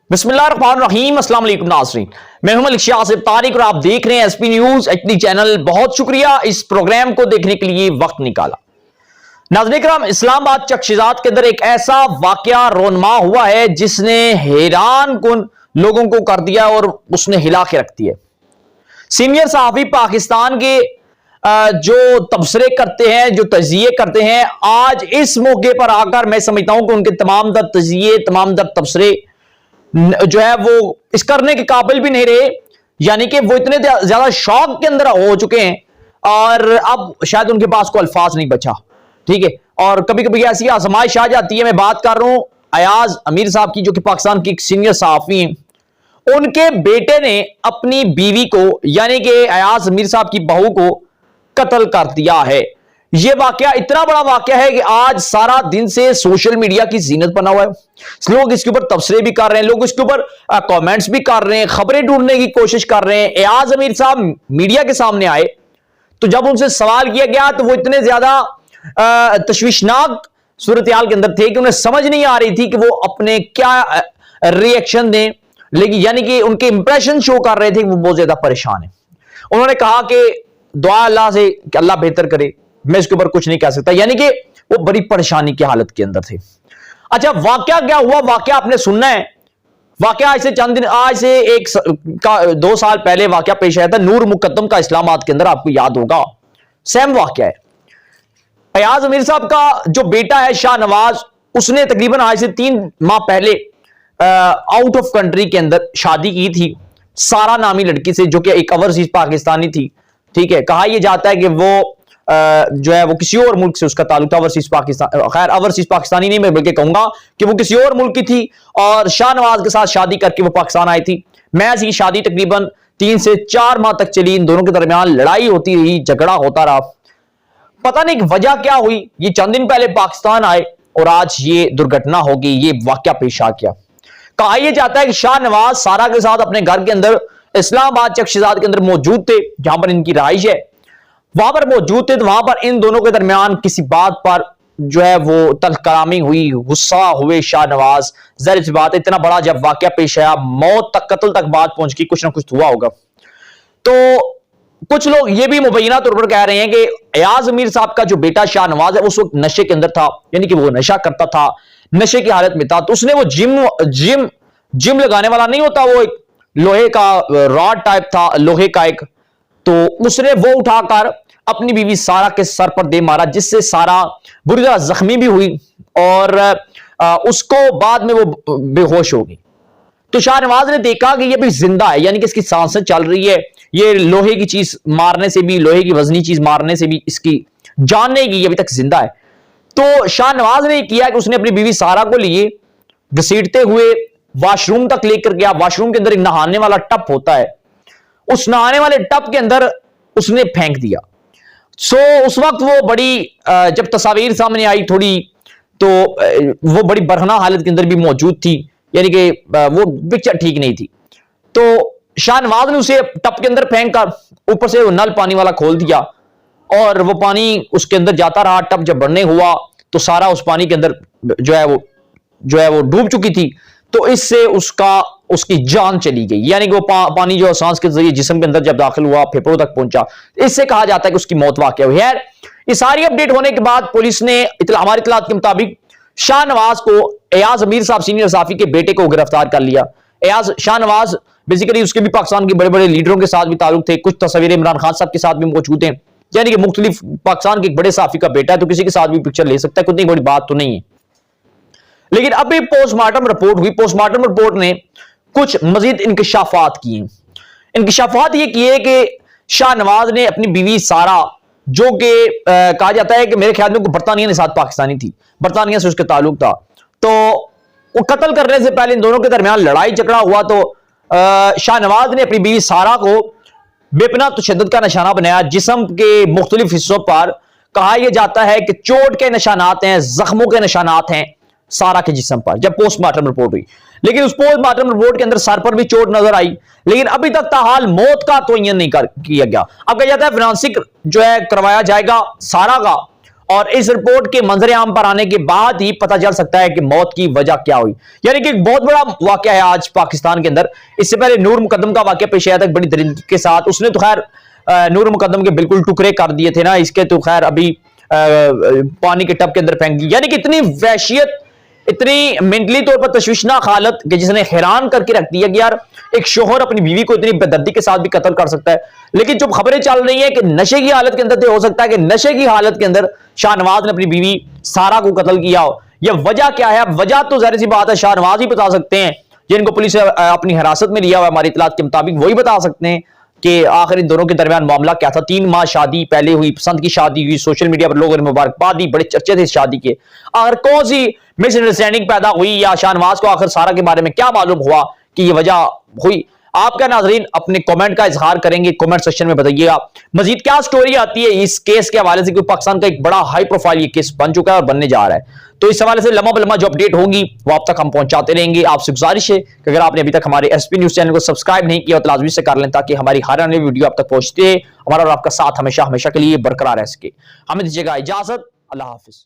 बिस्मिल्लाहिर्रहमानिर्रहीम अस्सलाम वालेकुम नाज़रीन, मैं हूं मलिक आसिफ तारिक और आप देख रहे हैं एसपी न्यूज एचडी चैनल। बहुत शुक्रिया इस प्रोग्राम को देखने के लिए वक्त निकाला। नाज़रीन किराम, इस्लामाबाद चकशीज़ात के अंदर एक ऐसा वाकया रोनमा हुआ है जिसने हैरान कुन लोगों को कर दिया और उसने हिला के रख दिया। सीनियर सहाफ़ी पाकिस्तान के जो तबसरे करते हैं, जो तजिए करते हैं, आज इस मौके पर आकर मैं समझता हूं कि उनके तमाम दर तजिए, तमाम दर तबसरे जो है वो इस करने के काबिल भी नहीं रहे। यानी कि वो इतने ज्यादा शौक के अंदर हो चुके हैं और अब शायद उनके पास कोई अल्फाज नहीं बचा। ठीक है, और कभी कभी ऐसी आजमाइश आ जाती है। मैं बात कर रहा हूं अयाज अमीर साहब की, जो कि पाकिस्तान की सीनियर सहाफी हैं। उनके बेटे ने अपनी बीवी को, यानी कि अयाज अमीर साहब की बहू को कत्ल कर दिया है। यह वाकया इतना बड़ा वाकया है कि आज सारा दिन से सोशल मीडिया की जीनत बना हुआ है। लोग इसके ऊपर तबसरे भी कर रहे हैं, लोग इसके ऊपर कमेंट्स भी कर रहे हैं, खबरें ढूंढने की कोशिश कर रहे हैं। अयाज अमीर साहब मीडिया के सामने आए तो जब उनसे सवाल किया गया तो वो इतने ज्यादा तशवीशनाक सूरत हाल के अंदर थे कि उन्हें समझ नहीं आ रही थी कि वो अपने क्या रिएक्शन दें। लेकिन यानी कि उनके इंप्रेशन शो कर रहे थे कि वो बहुत ज्यादा परेशान है। उन्होंने कहा कि दुआ अल्लाह से कि अल्लाह बेहतर करे, मैं इसके ऊपर कुछ नहीं कह सकता। यानी कि वो बड़ी परेशानी की हालत के अंदर थे। अच्छा, वाकया क्या हुआ, वाकया आपने सुनना है। वाकया आज से चंद दिन, आज से 2 साल पहले वाकया पेश आया था नूर मुकद्दम का इस्लामाबाद के अंदर, आपको याद होगा। सेम वाकया है। अयाज अमीर साहब का जो बेटा है शाहनवाज, उसने तकरीबन आज से 3 माह पहले आउट ऑफ कंट्री के अंदर शादी की थी सारा नामी लड़की से, जो कि एक ओवरसीज पाकिस्तानी थी। ठीक है, कहा यह जाता है कि वो जो है वो किसी और मुल्क से उसका ताल्लुक था, ओवरसीज पाकिस्तान, खैर ओवरसीज पाकिस्तानी नहीं, मैं बल्कि कहूंगा कि वो किसी और मुल्क की थी और शाहनवाज के साथ शादी करके वो पाकिस्तान आई थी। महज की शादी तकरीबन 3 से 4 माह तक चली। इन दोनों के दरमियान लड़ाई होती रही, झगड़ा होता रहा। पता नहीं वजह क्या हुई, ये चंद दिन पहले पाकिस्तान आए और आज ये दुर्घटना हो गई, ये वाकया पेश आ गया। कहा यह जाता है कि शाहनवाज सारा के साथ अपने घर के अंदर इस्लामाबाद चकशीज़ात के अंदर मौजूद थे, जहां पर इनकी रहाइश है, वहां पर मौजूद थे। तो वहां पर इन दोनों के दरमियान किसी बात पर जो है वो तल्ख कलामी हुई, गुस्सा हुए शाहनवाज। जाहिर सी बात है, इतना बड़ा जब वाकया पेश आया, मौत तक, कत्ल तक बात पहुंच गई, कुछ ना कुछ हुआ होगा। तो कुछ लोग ये भी मुबैना तौर पर कह रहे हैं कि अयाज अमीर साहब का जो बेटा शाहनवाज है उस वक्त नशे के अंदर था, यानी कि वो नशा करता था, नशे की हालत में था। तो उसने वो जिम लगाने वाला नहीं होता, वो एक लोहे का रॉड टाइप था, लोहे का एक, तो उसने वो उठाकर अपनी बीवी सारा के सर पर दे मारा, जिससे सारा बुरी तरह जख्मी भी हुई और उसको बाद में वो बेहोश हो गई। तो शाहनवाज ने देखा कि ये भी जिंदा है, यानी कि इसकी सांसें चल रही है, ये लोहे की चीज मारने से भी, लोहे की वजनी चीज मारने से भी इसकी जान नहीं गई, अभी तक जिंदा है। तो शाहनवाज ने किया कि उसने अपनी बीवी सारा को लिए, घसीटते हुए वॉशरूम तक लेकर गया। वॉशरूम के अंदर एक नहाने वाला टप होता है, उस नहाने वाले टप के अंदर उसने फेंक दिया। उस वक्त वो बड़ी जब तस्वीर सामने आई थोड़ी, तो वो बड़ी बरहना हालत के अंदर भी मौजूद थी, यानी कि वो पिक्चर ठीक नहीं थी। तो शाहनवाज ने उसे टप के अंदर फेंक कर ऊपर से वो नल पानी वाला खोल दिया और वो पानी उसके अंदर जाता रहा। टप जब बढ़ने हुआ तो सारा उस पानी के अंदर जो है वो डूब चुकी थी। तो इससे उसकी जान चली गई, यानी कि वो पानी जो सांस के जरिए जिस्म के अंदर जब दाखिल हुआ, फेफड़ों तक पहुंचा, इससे कहा जाता है कि उसकी मौत वाकई हुई है। ये सारी अपडेट होने के बाद पुलिस ने हमारी इतलात के मुताबिक शाहनवाज को, अयाज अमीर साहब सीनियर सहाफी के बेटे को गिरफ्तार कर लिया। शाहनवाज बेसिकली उसके भी पाकिस्तान के बड़े बड़े लीडरों के साथ भी ताल्लुक थे, कुछ तस्वीरें इमरान खान साहब के साथ भी मौजूद हैं, यानी कि मुख्तलिफ पाकिस्तान के एक बड़े सहाफी का बेटा है, तो किसी के साथ भी पिक्चर ले सकता है, कुछ बड़ी बात तो नहीं है। लेकिन अभी पोस्टमार्टम रिपोर्ट हुई, पोस्टमार्टम रिपोर्ट ने कुछ मजीद इंकशाफात किए। इंकशाफात ये किए कि शाहनवाज ने अपनी बीवी सारा, जो कि कहा जाता है कि मेरे ख्याल में बरतानिया के साथ पाकिस्तानी थी, बरतानिया से उसके ताल्लुक था, तो वो कत्ल करने से पहले इन दोनों के दरमियान लड़ाई झगड़ा हुआ। तो शाहनवाज ने अपनी बीवी सारा को बेपनाह तशद्दुद का निशाना बनाया, जिस्म के मुख्तलिफ हिस्सों पर। कहा यह जाता है कि चोट के निशानात हैं, जख्मों के निशानात हैं सारा के जिस्म पर, जब पोस्टमार्टम रिपोर्ट हुई। लेकिन उस पोस्टमार्टम रिपोर्ट के अंदर सर पर भी चोट नजर आई, लेकिन अभी तक ताहाल मौत का तयन नहीं किया गया। अब कहा जाता है फोरेंसिक जो है करवाया जाएगा सारा का, और इस रिपोर्ट के मंजर आम पर आने के बाद ही पता चल सकता है कि मौत की वजह क्या हुई। यानी कि एक बहुत बड़ा वाकया है आज पाकिस्तान के अंदर। इससे पहले नूर मुकद्दम का वाकया पेश आया था बड़ी दरिंदगी के साथ। उसने तो खैर नूर मुकद्दम के बिल्कुल टुकड़े कर दिए थे ना, इसके तो खैर अभी पानी के टब के अंदर फेंक दी। यानी कि इतनी वहशियत, इतनी मेंटली तौर पर तशवीशनाक हालत कि जिसने हैरान करके रख दिया कि यार एक शोहर अपनी बीवी को इतनी बेदर्दी के साथ भी कत्ल कर सकता है। लेकिन जो खबरें चल रही हैं कि नशे की हालत के अंदर तो हो सकता है कि नशे की हालत के अंदर शाहनवाज ने अपनी बीवी सारा को कत्ल किया हो। यह वजह क्या है? वजह तो जाहिर सी बात है शाहनवाज ही बता सकते हैं, जिनको पुलिस ने अपनी हिरासत में लिया हुआ हमारी इतलात के मुताबिक वही बता सकते हैं कि आखिर इन दोनों के दरमियान मामला क्या था। 3 माह शादी पहले हुई, पसंद की शादी हुई, सोशल मीडिया पर लोगों ने मुबारकबाद दी, बड़े चर्चे थे इस शादी के। आखिर कौन सी मिसअंडरस्टैंडिंग पैदा हुई या शाहनवाज को आखिर सारा के बारे में क्या मालूम हुआ कि यह वजह हुई? आपका नाजरीन अपने कमेंट का इजहार करेंगे, कमेंट सेक्शन में बताइएगा। मजीद क्या स्टोरी आती है इस केस के हवाले से, क्योंकि पाकिस्तान का एक बड़ा हाई प्रोफाइल ये केस बन चुका है और बनने जा रहा है। तो इस हवाले से लम्हा बलम्हा जो अपडेट होंगी वो आप तक हम पहुंचाते रहेंगे। आपसे गुजारिश है कि अगर आपने अभी तक हमारे एसपी न्यूज चैनल को सब्सक्राइब नहीं किया तो लाजमी से कर लें, ताकि हमारी हर आने वीडियो आप तक पहुंचते हमारा और आपका साथ हमेशा हमेशा के लिए बरकरार रह सके। हमें दीजिएगा इजाजत। अल्लाह हाफिज।